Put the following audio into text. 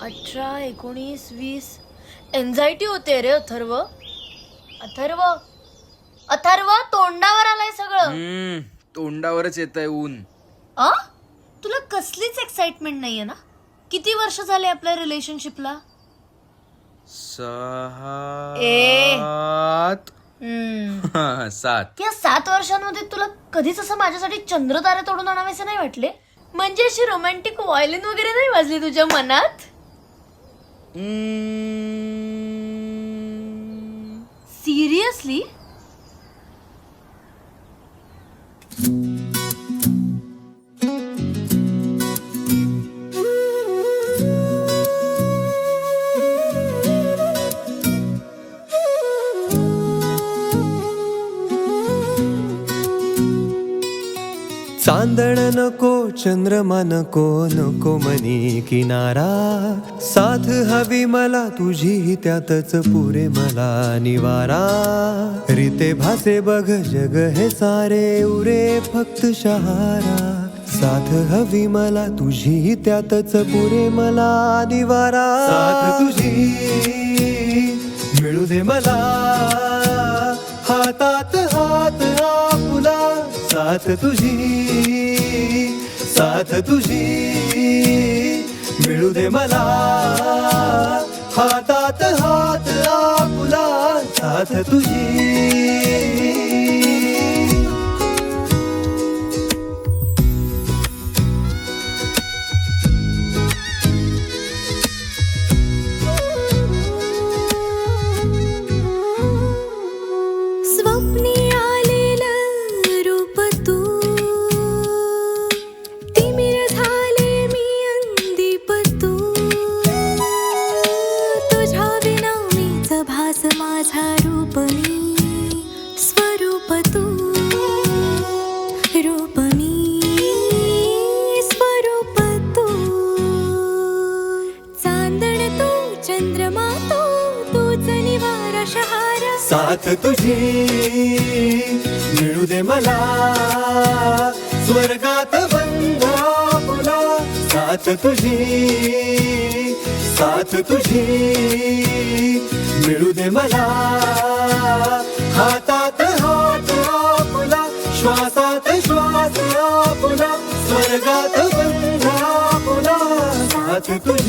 18, 19, 20. Anxiety होते रे अथर्व. अथर्व अथर्व तोंडावर आलंय सगळं. तोंडावरच येतंय ऊन. तुला कसलीच एक्साइटमेंट नाहीये ना? किती वर्ष झाले आपल्या रिलेशनशिपला? 7. या 7 वर्षांमध्ये तुला कधीच असं माझ्यासाठी चंद्र तारे तोडून आणावेसे नाही वाटले? म्हणजे अशी रोमॅन्टिक व्हायलिन वगैरे नाही वाजली तुझ्या मनात? सिरियसली? चांदण नको चंद्रमा नको नको मनी किनारा, साथ हवी मला तुझी त्यातच पुरे मला निवारा. रीते भासे बघ जग हे सारे उरे फक्त शहारा, साथ हवी मला तुझी त्यातच पुरे मला निवारा. साथ तुझी मिळू दे मला, हातात हात आपुला. साथ तुझी मिळू दे मला, हातात हात आपुला. साथ तुझी. स्वप्नी आलेलं रूप तू, तिमिर झाले मी अंदीप तू. तुझ्या विना मीच भास माझा रूप मी, स्वरूप तू. रूप मी, स्वरूप तू. चांदण तू चंद्रमा तू, तूच निवारा शहारा. साथ तुझी मिळू दे मला, स्वर्गात बंधा फुला. साथ तुझी मिळू दे मला, हातात हात आपुला. श्वासात श्वास आपुला, स्वर्गात बंधा फुला. साथ तुझी.